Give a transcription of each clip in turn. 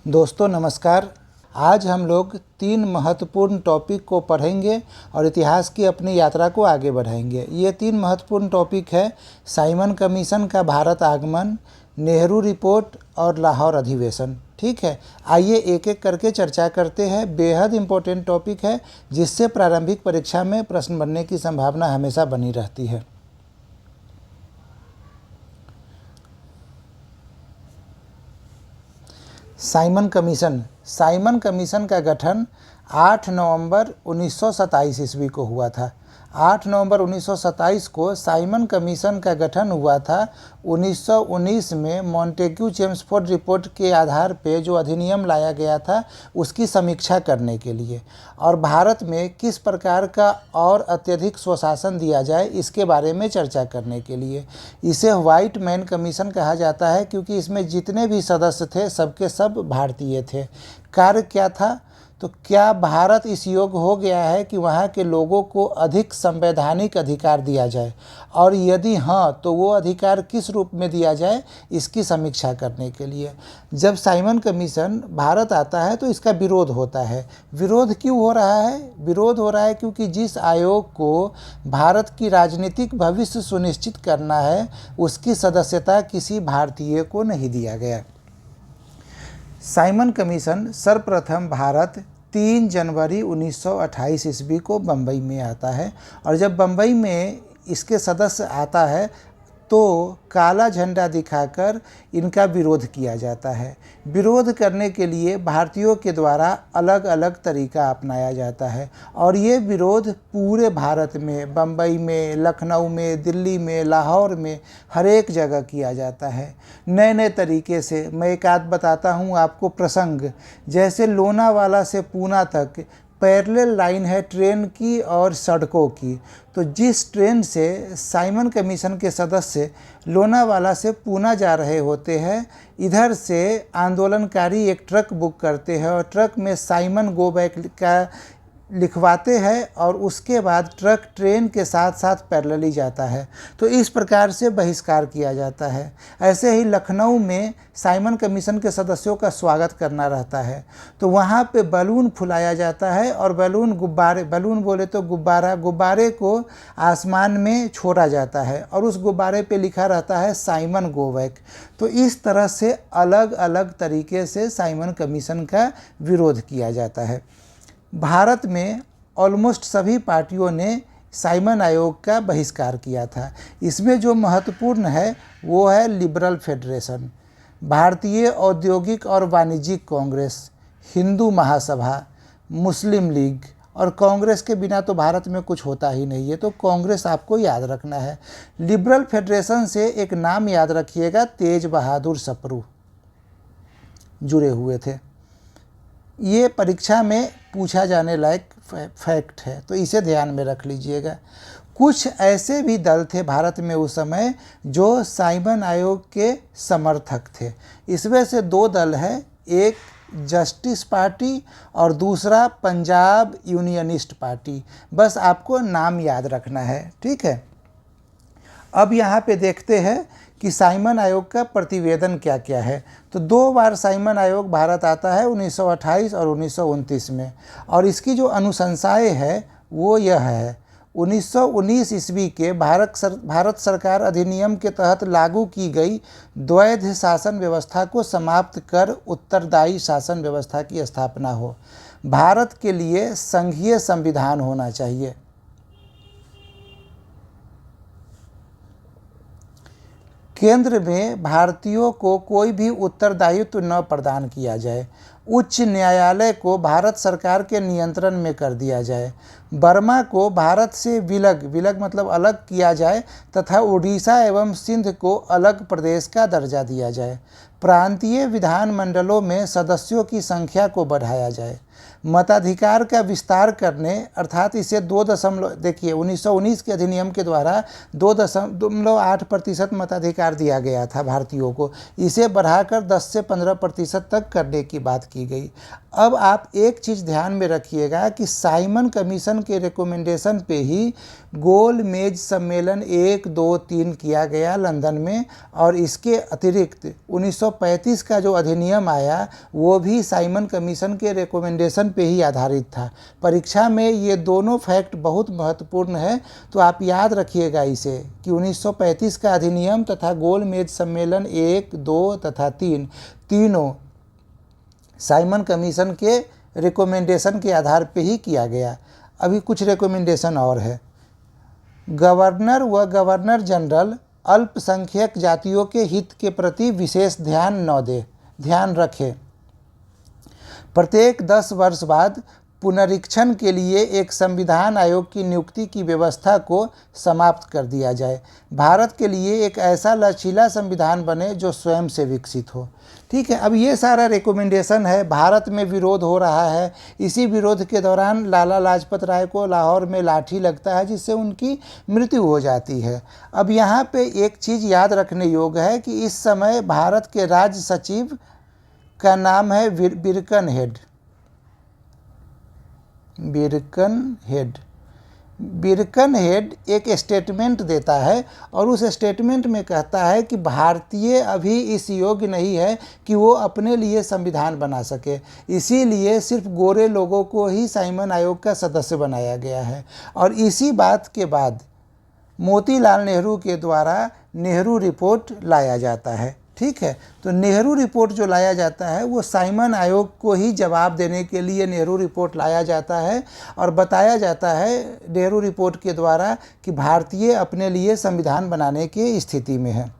दोस्तों नमस्कार। आज हम लोग 3 महत्वपूर्ण टॉपिक को पढ़ेंगे और इतिहास की अपनी यात्रा को आगे बढ़ाएंगे। ये 3 महत्वपूर्ण टॉपिक है साइमन कमीशन का भारत आगमन, नेहरू रिपोर्ट और लाहौर अधिवेशन। ठीक है, आइए एक एक करके चर्चा करते हैं। बेहद इम्पोर्टेंट टॉपिक है जिससे प्रारंभिक परीक्षा में प्रश्न बनने की संभावना हमेशा बनी रहती है। साइमन कमीशन का गठन 8 नवंबर 1927 ईस्वी को हुआ था। 8 नवंबर 1927 को साइमन कमीशन का गठन हुआ था। 1919 में मॉन्टेग्यू चेम्सफोर्ड रिपोर्ट के आधार पे जो अधिनियम लाया गया था उसकी समीक्षा करने के लिए और भारत में किस प्रकार का और अत्यधिक स्वशासन दिया जाए इसके बारे में चर्चा करने के लिए। इसे व्हाइट मैन कमीशन कहा जाता है क्योंकि इसमें जितने भी सदस्य थे सबके सब भारतीय थे। कार्य क्या था? तो क्या भारत इस योग्य हो गया है कि वहाँ के लोगों को अधिक संवैधानिक अधिकार दिया जाए, और यदि हाँ तो वो अधिकार किस रूप में दिया जाए इसकी समीक्षा करने के लिए। जब साइमन कमीशन भारत आता है तो इसका विरोध होता है। विरोध क्यों हो रहा है? विरोध हो रहा है क्योंकि जिस आयोग को भारत की राजनीतिक भविष्य सुनिश्चित करना है उसकी सदस्यता किसी भारतीय को नहीं दिया गया। साइमन कमीशन सर्वप्रथम भारत 3 जनवरी 1928 ईस्वी को बम्बई में आता है और जब बम्बई में इसके सदस्य आता है तो काला झंडा दिखाकर इनका विरोध किया जाता है। विरोध करने के लिए भारतीयों के द्वारा अलग अलग तरीका अपनाया जाता है और ये विरोध पूरे भारत में, बम्बई में, लखनऊ में, दिल्ली में, लाहौर में, हर एक जगह किया जाता है नए नए तरीके से। मैं एक आध बताता हूँ आपको प्रसंग। जैसे लोनावाला से पूना तक पैरेलल लाइन है ट्रेन की और सड़कों की, तो जिस ट्रेन से साइमन कमीशन के सदस्य लोनावाला से पूना जा रहे होते हैं, इधर से आंदोलनकारी एक ट्रक बुक करते हैं और ट्रक में साइमन गो बैक का लिखवाते हैं और उसके बाद ट्रक ट्रेन के साथ साथ पैरेलली जाता है। तो इस प्रकार से बहिष्कार किया जाता है। ऐसे ही लखनऊ में साइमन कमीशन के सदस्यों का स्वागत करना रहता है तो वहाँ पे बैलून फुलाया जाता है और बैलून बोले तो गुब्बारे को आसमान में छोड़ा जाता है और उस गुब्बारे पे लिखा रहता है साइमन गो बैक। तो इस तरह से अलग अलग तरीके से साइमन कमीशन का विरोध किया जाता है। भारत में ऑलमोस्ट सभी पार्टियों ने साइमन आयोग का बहिष्कार किया था। इसमें जो महत्वपूर्ण है वो है लिबरल फेडरेशन, भारतीय औद्योगिक और वाणिज्यिक कांग्रेस, हिंदू महासभा, मुस्लिम लीग, और कांग्रेस के बिना तो भारत में कुछ होता ही नहीं है, तो कांग्रेस आपको याद रखना है। लिबरल फेडरेशन से एक नाम याद रखिएगा, तेज बहादुर सप्रू जुड़े हुए थे। ये परीक्षा में पूछा जाने लायक फैक्ट है तो इसे ध्यान में रख लीजिएगा। कुछ ऐसे भी दल थे भारत में उस समय जो साइमन आयोग के समर्थक थे। इसमें से 2 दल हैं, एक जस्टिस पार्टी और दूसरा पंजाब यूनियनिस्ट पार्टी। बस आपको नाम याद रखना है, ठीक है। अब यहाँ पे देखते हैं कि साइमन आयोग का प्रतिवेदन क्या क्या है। तो 2 बार साइमन आयोग भारत आता है, 1928 और 1929 में, और इसकी जो अनुशंसाएं है वो यह है। 1919 ईस्वी के भारत सरकार अधिनियम के तहत लागू की गई द्वैध शासन व्यवस्था को समाप्त कर उत्तरदायी शासन व्यवस्था की स्थापना हो। भारत के लिए संघीय संविधान होना चाहिए। केंद्र में भारतीयों को कोई भी उत्तरदायित्व न प्रदान किया जाए। उच्च न्यायालय को भारत सरकार के नियंत्रण में कर दिया जाए। बर्मा को भारत से विलग मतलब अलग किया जाए तथा उड़ीसा एवं सिंध को अलग प्रदेश का दर्जा दिया जाए। प्रांतीय विधानमंडलों में सदस्यों की संख्या को बढ़ाया जाए। मताधिकार का विस्तार करने, अर्थात इसे 1919 के अधिनियम के द्वारा 2.8% मताधिकार दिया गया था भारतीयों को, इसे बढ़ाकर 10 से 15% तक करने की बात की गई। अब आप एक चीज़ ध्यान में रखिएगा कि साइमन कमीशन के रिकमेंडेशन पे ही गोल मेज सम्मेलन 1, 2, 3 किया गया लंदन में, और इसके अतिरिक्त 1935 का जो अधिनियम आया वो भी साइमन कमीशन के रिकमेंडेशन पे ही आधारित था। परीक्षा में ये दोनों फैक्ट बहुत महत्वपूर्ण है, तो आप याद रखिएगा इसे कि 1935 का अधिनियम तथा गोल मेज सम्मेलन 1, 2 तथा 3 तीनों साइमन कमीशन के रिकमेंडेशन के आधार पे ही किया गया। अभी कुछ रिकमेंडेशन और है। गवर्नर व गवर्नर जनरल अल्पसंख्यक जातियों के हित के प्रति विशेष ध्यान रखें। प्रत्येक 10 वर्ष बाद पुनरीक्षण के लिए एक संविधान आयोग की नियुक्ति की व्यवस्था को समाप्त कर दिया जाए। भारत के लिए एक ऐसा लचीला संविधान बने जो स्वयं से विकसित हो। ठीक है, अब ये सारा रिकमेंडेशन है। भारत में विरोध हो रहा है, इसी विरोध के दौरान लाला लाजपत राय को लाहौर में लाठी लगता है जिससे उनकी मृत्यु हो जाती है। अब यहाँ पे एक चीज़ याद रखने योग्य है कि इस समय भारत के राज्य सचिव का नाम है बिरकनहेड एक स्टेटमेंट देता है और उस स्टेटमेंट में कहता है कि भारतीय अभी इस योग्य नहीं है कि वो अपने लिए संविधान बना सके, इसीलिए सिर्फ गोरे लोगों को ही साइमन आयोग का सदस्य बनाया गया है। और इसी बात के बाद मोतीलाल नेहरू के द्वारा नेहरू रिपोर्ट लाया जाता है। ठीक है, तो नेहरू रिपोर्ट जो लाया जाता है वो साइमन आयोग को ही जवाब देने के लिए नेहरू रिपोर्ट लाया जाता है और बताया जाता है नेहरू रिपोर्ट के द्वारा कि भारतीय अपने लिए संविधान बनाने की स्थिति में है।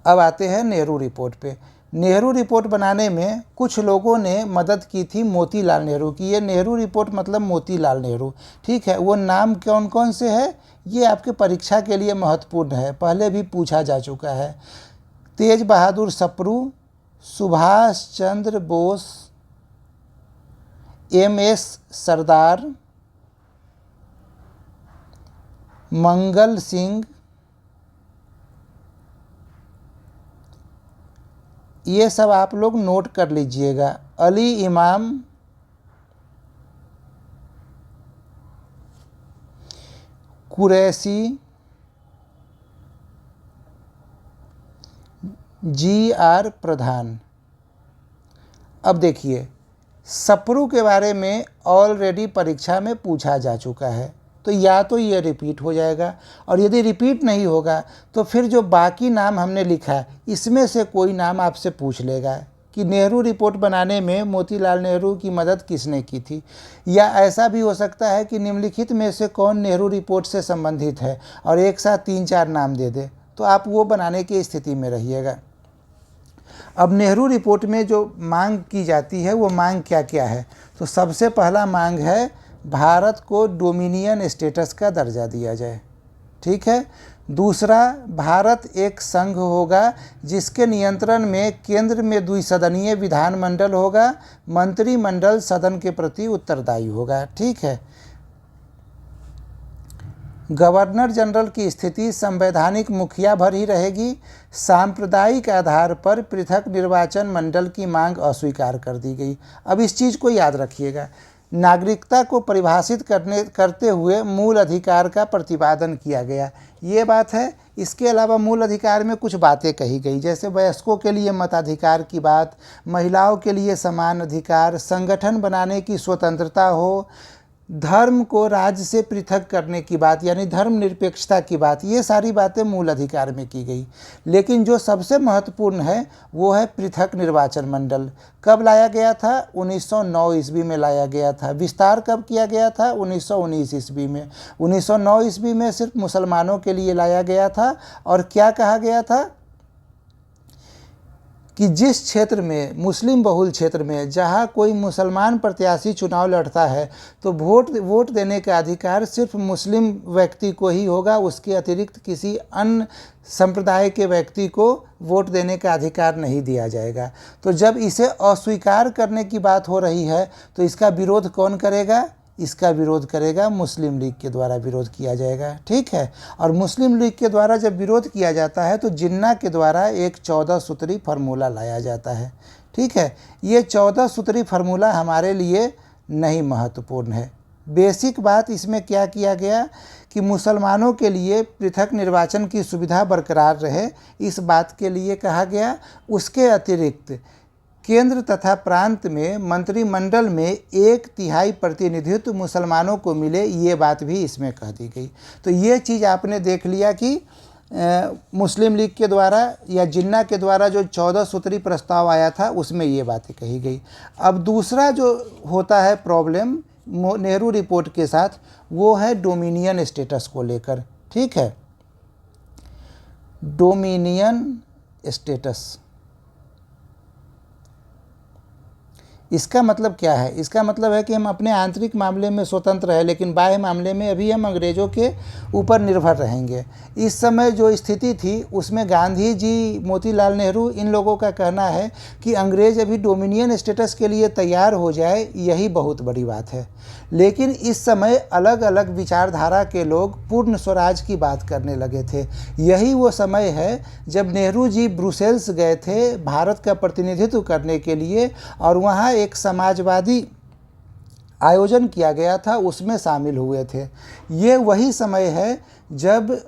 अब आते हैं नेहरू रिपोर्ट पे। नेहरू रिपोर्ट बनाने में कुछ लोगों ने मदद की थी मोतीलाल नेहरू की। ये नेहरू रिपोर्ट मतलब मोतीलाल नेहरू। ठीक है, वो नाम कौन कौन से है ये आपके परीक्षा के लिए महत्वपूर्ण है, पहले भी पूछा जा चुका है। तेज बहादुर सप्रू, सुभाष चंद्र बोस, MS सरदार, मंगल सिंह, ये सब आप लोग नोट कर लीजिएगा। अली इमाम, कुरैशी, GR प्रधान। अब देखिए, सप्रू के बारे में ऑलरेडी परीक्षा में पूछा जा चुका है, तो या तो ये रिपीट हो जाएगा, और यदि रिपीट नहीं होगा तो फिर जो बाकी नाम हमने लिखा है इसमें से कोई नाम आपसे पूछ लेगा कि नेहरू रिपोर्ट बनाने में मोतीलाल नेहरू की मदद किसने की थी, या ऐसा भी हो सकता है कि निम्नलिखित में से कौन नेहरू रिपोर्ट से संबंधित है और एक साथ 3-4 नाम दे दे, तो आप वो बनाने की स्थिति में रहिएगा। अब नेहरू रिपोर्ट में जो मांग की जाती है वो मांग क्या क्या है, तो सबसे पहला मांग है भारत को डोमिनियन स्टेटस का दर्जा दिया जाए। ठीक है, दूसरा, भारत एक संघ होगा जिसके नियंत्रण में केंद्र में द्विसदनीय विधानमंडल होगा, मंत्रिमंडल सदन के प्रति उत्तरदायी होगा। ठीक है, गवर्नर जनरल की स्थिति संवैधानिक मुखिया भर ही रहेगी। सांप्रदायिक आधार पर पृथक निर्वाचन मंडल की मांग अस्वीकार कर दी गई। अब इस चीज़ को याद रखिएगा, नागरिकता को परिभाषित करते हुए मूल अधिकार का प्रतिपादन किया गया, ये बात है। इसके अलावा मूल अधिकार में कुछ बातें कही गई, जैसे वयस्कों के लिए मताधिकार की बात, महिलाओं के लिए समान अधिकार, संगठन बनाने की स्वतंत्रता हो, धर्म को राज्य से पृथक करने की बात यानी धर्मनिरपेक्षता की बात, ये सारी बातें मूल अधिकार में की गई। लेकिन जो सबसे महत्वपूर्ण है वो है पृथक निर्वाचन मंडल। कब लाया गया था? 1909 ईस्वी में लाया गया था। विस्तार कब किया गया था? 1919 ईस्वी में। 1909 ईस्वी में सिर्फ मुसलमानों के लिए लाया गया था, और क्या कहा गया था कि जिस क्षेत्र में मुस्लिम बहुल क्षेत्र में जहां कोई मुसलमान प्रत्याशी चुनाव लड़ता है तो वोट देने का अधिकार सिर्फ मुस्लिम व्यक्ति को ही होगा, उसके अतिरिक्त किसी अन्य संप्रदाय के व्यक्ति को वोट देने का अधिकार नहीं दिया जाएगा। तो जब इसे अस्वीकार करने की बात हो रही है तो इसका विरोध कौन करेगा? इसका विरोध करेगा मुस्लिम लीग के द्वारा विरोध किया जाएगा। ठीक है, और मुस्लिम लीग के द्वारा जब विरोध किया जाता है तो जिन्ना के द्वारा एक 14 सूत्री फार्मूला लाया जाता है। ठीक है, ये 14 सूत्री फार्मूला हमारे लिए नहीं महत्वपूर्ण है। बेसिक बात इसमें क्या किया गया कि मुसलमानों के लिए पृथक निर्वाचन की सुविधा बरकरार रहे, इस बात के लिए कहा गया। उसके अतिरिक्त केंद्र तथा प्रांत में मंत्रिमंडल में 1/3 प्रतिनिधित्व मुसलमानों को मिले, ये बात भी इसमें कह दी गई। तो ये चीज़ आपने देख लिया कि मुस्लिम लीग के द्वारा या जिन्ना के द्वारा जो 14 सूत्री प्रस्ताव आया था उसमें ये बातें कही गई। अब दूसरा जो होता है प्रॉब्लम नेहरू रिपोर्ट के साथ, वो है डोमिनियन स्टेटस को लेकर। ठीक है, डोमिनियन स्टेटस, इसका मतलब क्या है? इसका मतलब है कि हम अपने आंतरिक मामले में स्वतंत्र है, लेकिन बाह्य मामले में अभी हम अंग्रेज़ों के ऊपर निर्भर रहेंगे। इस समय जो स्थिति थी उसमें गांधी जी, मोतीलाल नेहरू, इन लोगों का कहना है कि अंग्रेज़ अभी डोमिनियन स्टेटस के लिए तैयार हो जाए, यही बहुत बड़ी बात है। लेकिन इस समय अलग अलग विचारधारा के लोग पूर्ण स्वराज की बात करने लगे थे। यही वो समय है जब नेहरू जी ब्रुसेल्स गए थे भारत का प्रतिनिधित्व करने के लिए, और वहाँ एक समाजवादी आयोजन किया गया था, उसमें शामिल हुए थे। ये वही समय है जब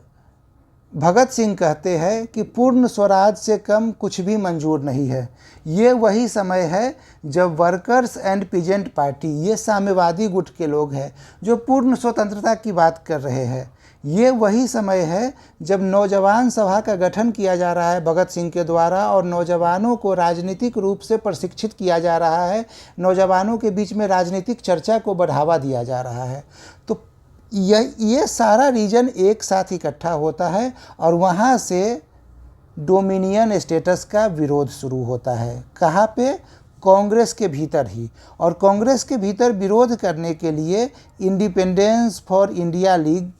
भगत सिंह कहते हैं कि पूर्ण स्वराज से कम कुछ भी मंजूर नहीं है। ये वही समय है जब वर्कर्स एंड पीजेंट पार्टी, ये साम्यवादी गुट के लोग हैं जो पूर्ण स्वतंत्रता की बात कर रहे हैं। ये वही समय है जब नौजवान सभा का गठन किया जा रहा है भगत सिंह के द्वारा, और नौजवानों को राजनीतिक रूप से प्रशिक्षित किया जा रहा है, नौजवानों के बीच में राजनीतिक चर्चा को बढ़ावा दिया जा रहा है। तो ये सारा रीजन एक साथ इकट्ठा होता है और वहाँ से डोमिनियन स्टेटस का विरोध शुरू होता है। कहाँ पे? कांग्रेस के भीतर ही। और कांग्रेस के भीतर विरोध करने के लिए इंडिपेंडेंस फॉर इंडिया लीग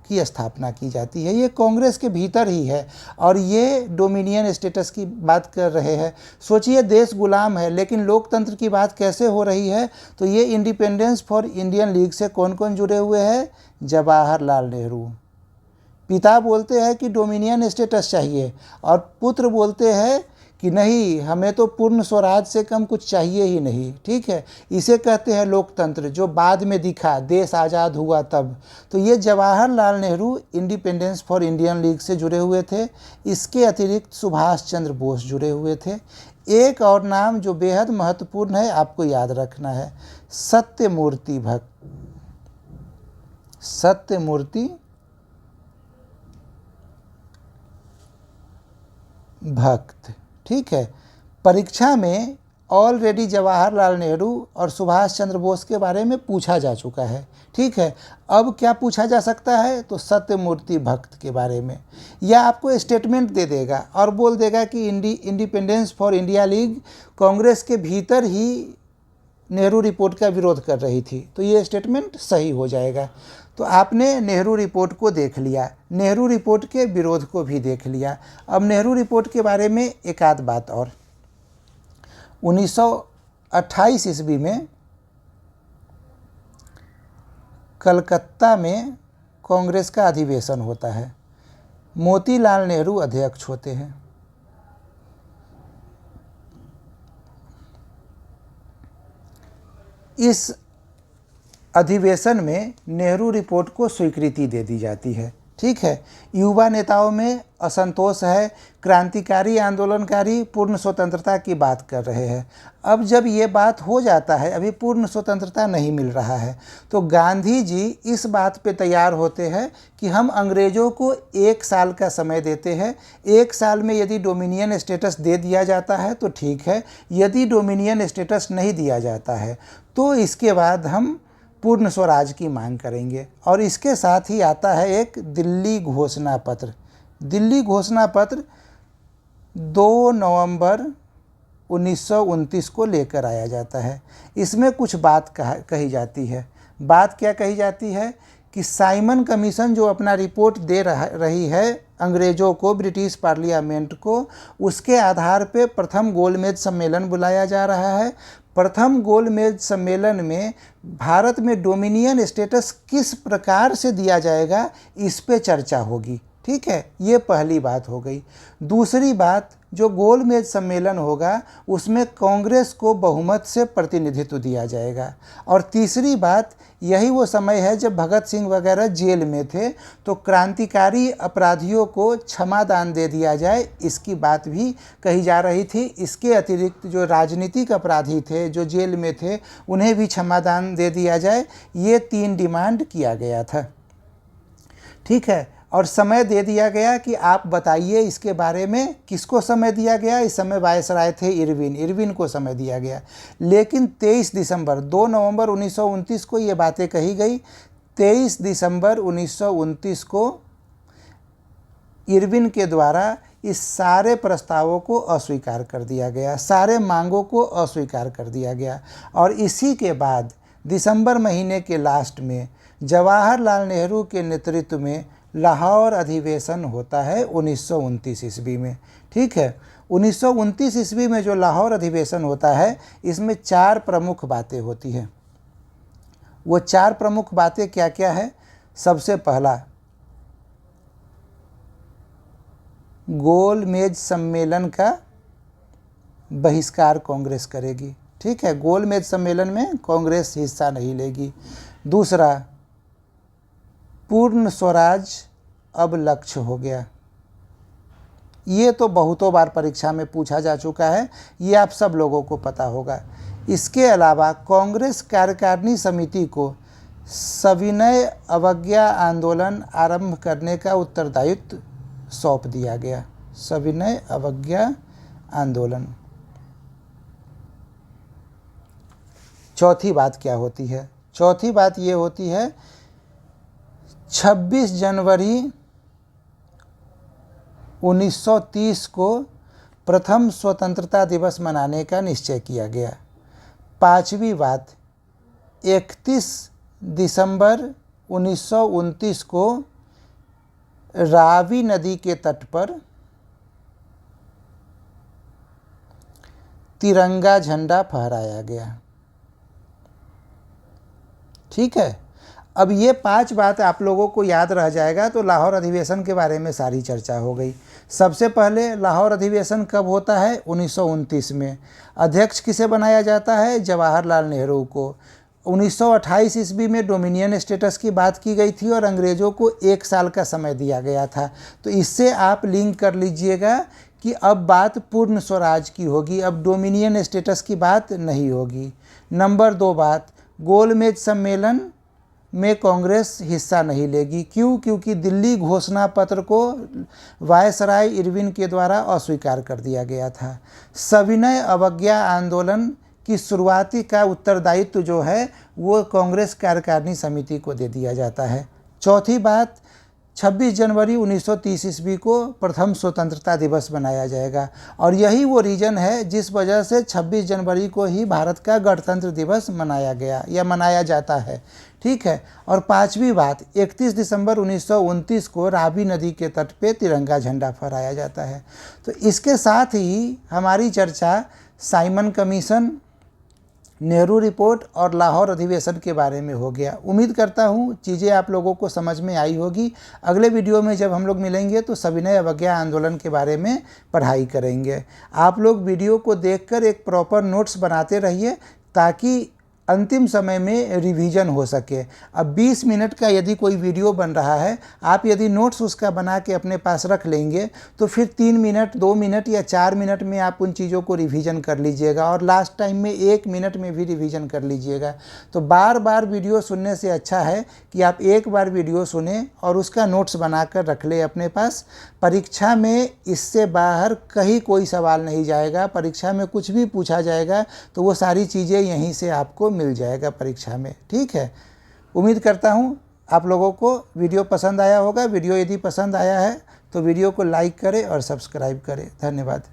की स्थापना की जाती है। ये कांग्रेस के भीतर ही है और ये डोमिनियन स्टेटस की बात कर रहे हैं। सोचिए, देश गुलाम है लेकिन लोकतंत्र की बात कैसे हो रही है? तो ये इंडिपेंडेंस फॉर इंडियन लीग से कौन कौन जुड़े हुए हैं? जवाहरलाल नेहरू। पिता बोलते हैं कि डोमिनियन स्टेटस चाहिए और पुत्र बोलते हैं कि नहीं, हमें तो पूर्ण स्वराज से कम कुछ चाहिए ही नहीं। ठीक है, इसे कहते हैं लोकतंत्र, जो बाद में दिखा, देश आज़ाद हुआ तब। तो ये Jawaharlal Nehru independence for Indian league से जुड़े हुए थे। इसके अतिरिक्त सुभाष चंद्र बोस जुड़े हुए थे। एक और नाम जो बेहद महत्वपूर्ण है, आपको याद रखना है, सत्यमूर्ति भक्त। सत्यमूर्ति भक्त। ठीक है, परीक्षा में ऑलरेडी जवाहरलाल नेहरू और सुभाष चंद्र बोस के बारे में पूछा जा चुका है। ठीक है, अब क्या पूछा जा सकता है? तो सत्यमूर्ति भक्त के बारे में, या आपको स्टेटमेंट दे देगा और बोल देगा कि independence for India league Congress के भीतर ही नेहरू रिपोर्ट का विरोध कर रही थी, तो ये स्टेटमेंट सही हो जाएगा। तो आपने नेहरू रिपोर्ट को देख लिया, नेहरू रिपोर्ट के विरोध को भी देख लिया। अब नेहरू रिपोर्ट के बारे में एक आध बात और। 1928 ईस्वी में कलकत्ता में कांग्रेस का अधिवेशन होता है। मोतीलाल नेहरू अध्यक्ष होते हैं। इस अधिवेशन में नेहरू रिपोर्ट को स्वीकृति दे दी जाती है। ठीक है, युवा नेताओं में असंतोष है, क्रांतिकारी आंदोलनकारी पूर्ण स्वतंत्रता की बात कर रहे हैं। अब जब ये बात हो जाता है, अभी पूर्ण स्वतंत्रता नहीं मिल रहा है, तो गांधी जी इस बात पे तैयार होते हैं कि हम अंग्रेज़ों को 1 साल का समय देते हैं। 1 साल में यदि डोमिनियन स्टेटस दे दिया जाता है तो ठीक है, यदि डोमिनियन स्टेटस नहीं दिया जाता है तो इसके बाद हम पूर्ण स्वराज की मांग करेंगे। और इसके साथ ही आता है एक दिल्ली घोषणा पत्र। दिल्ली घोषणा पत्र 2 नवंबर 1929 को लेकर आया जाता है। इसमें कुछ बात कही जाती है। बात क्या कही जाती है कि साइमन कमीशन जो अपना रिपोर्ट दे रही है अंग्रेज़ों को, ब्रिटिश पार्लियामेंट को, उसके आधार पे प्रथम गोलमेज सम्मेलन बुलाया जा रहा है। प्रथम गोलमेज सम्मेलन में भारत में डोमिनियन स्टेटस किस प्रकार से दिया जाएगा, इस पे चर्चा होगी। ठीक है, ये पहली बात हो गई। दूसरी बात, जो गोलमेज सम्मेलन होगा उसमें कांग्रेस को बहुमत से प्रतिनिधित्व दिया जाएगा। और तीसरी बात, यही वो समय है जब भगत सिंह वगैरह जेल में थे, तो क्रांतिकारी अपराधियों को क्षमादान दे दिया जाए, इसकी बात भी कही जा रही थी। इसके अतिरिक्त जो राजनीतिक अपराधी थे जो जेल में थे, उन्हें भी क्षमादान दे दिया जाए। ये 3 डिमांड किया गया था। ठीक है, और समय दे दिया गया कि आप बताइए इसके बारे में। किसको समय दिया गया? इस समय वायसराय थे इरविन को समय दिया गया। लेकिन 23 दिसंबर 2 नवंबर 1929 को ये बातें कही गई। 23 दिसंबर 1929 को इरविन के द्वारा इस सारे प्रस्तावों को अस्वीकार कर दिया गया, सारे मांगों को अस्वीकार कर दिया गया। और इसी के बाद दिसंबर महीने के लास्ट में जवाहरलाल नेहरू के नेतृत्व में लाहौर अधिवेशन होता है 1929 ईस्वी में। ठीक है, 1929 ईस्वी में जो लाहौर अधिवेशन होता है, इसमें 4 प्रमुख बातें होती हैं। वो 4 प्रमुख बातें क्या क्या है? सबसे पहला, गोलमेज सम्मेलन का बहिष्कार कांग्रेस करेगी। ठीक है, गोलमेज सम्मेलन में कांग्रेस हिस्सा नहीं लेगी। दूसरा, पूर्ण स्वराज अब लक्ष्य हो गया। ये तो बहुतों बार परीक्षा में पूछा जा चुका है, ये आप सब लोगों को पता होगा। इसके अलावा कांग्रेस कार्यकारिणी समिति को सविनय अवज्ञा आंदोलन आरंभ करने का उत्तरदायित्व सौंप दिया गया। सविनय अवज्ञा आंदोलन। चौथी बात क्या होती है? चौथी बात ये होती है 26 जनवरी 1930 को प्रथम स्वतंत्रता दिवस मनाने का निश्चय किया गया। पांचवी बात, 31 दिसंबर 1929 को रावी नदी के तट पर तिरंगा झंडा फहराया गया। ठीक है, अब ये 5 बात आप लोगों को याद रह जाएगा तो लाहौर अधिवेशन के बारे में सारी चर्चा हो गई। सबसे पहले लाहौर अधिवेशन कब होता है? 1929 में। अध्यक्ष किसे बनाया जाता है? जवाहरलाल नेहरू को। 1928 ईस्वी में डोमिनियन स्टेटस की बात की गई थी और अंग्रेज़ों को 1 साल का समय दिया गया था। तो इससे आप लिंक कर लीजिएगा कि अब बात पूर्ण स्वराज की होगी, अब डोमिनियन स्टेटस की बात नहीं होगी। नंबर 2 बात, गोलमेज सम्मेलन में कांग्रेस हिस्सा नहीं लेगी। क्यों? क्योंकि दिल्ली घोषणा पत्र को वायसराय इरविन के द्वारा अस्वीकार कर दिया गया था। सविनय अवज्ञा आंदोलन की शुरुआती का उत्तरदायित्व जो है वो कांग्रेस कार्यकारिणी समिति को दे दिया जाता है। चौथी बात, 26 जनवरी 1930 ईस्वी को प्रथम स्वतंत्रता दिवस मनाया जाएगा और यही वो रीज़न है जिस वजह से 26 जनवरी को ही भारत का गणतंत्र दिवस मनाया गया या मनाया जाता है। ठीक है, और पांचवी बात, 31 दिसंबर 1929 को रावी नदी के तट पे तिरंगा झंडा फहराया जाता है। तो इसके साथ ही हमारी चर्चा साइमन कमीशन, नेहरू रिपोर्ट और लाहौर अधिवेशन के बारे में हो गया। उम्मीद करता हूँ चीज़ें आप लोगों को समझ में आई होगी। अगले वीडियो में जब हम लोग मिलेंगे तो सविनय अवज्ञा आंदोलन के बारे में पढ़ाई करेंगे। आप लोग वीडियो को देखकर एक प्रॉपर नोट्स बनाते रहिए ताकि अंतिम समय में रिवीजन हो सके। अब 20 मिनट का यदि कोई वीडियो बन रहा है, आप यदि नोट्स उसका बना के अपने पास रख लेंगे तो फिर 3 मिनट, 2 मिनट या 4 मिनट में आप उन चीज़ों को रिवीजन कर लीजिएगा और लास्ट टाइम में 1 मिनट में भी रिवीजन कर लीजिएगा। तो बार बार वीडियो सुनने से अच्छा है कि आप एक बार वीडियो सुने और उसका नोट्स बना कर रख ले अपने पास। परीक्षा में इससे बाहर कहीं कोई सवाल नहीं जाएगा। परीक्षा में कुछ भी पूछा जाएगा तो वो सारी चीज़ें यहीं से आपको मिल जाएगा परीक्षा में। ठीक है, उम्मीद करता हूँ आप लोगों को वीडियो पसंद आया होगा। वीडियो यदि पसंद आया है तो वीडियो को लाइक करें और सब्सक्राइब करें। धन्यवाद।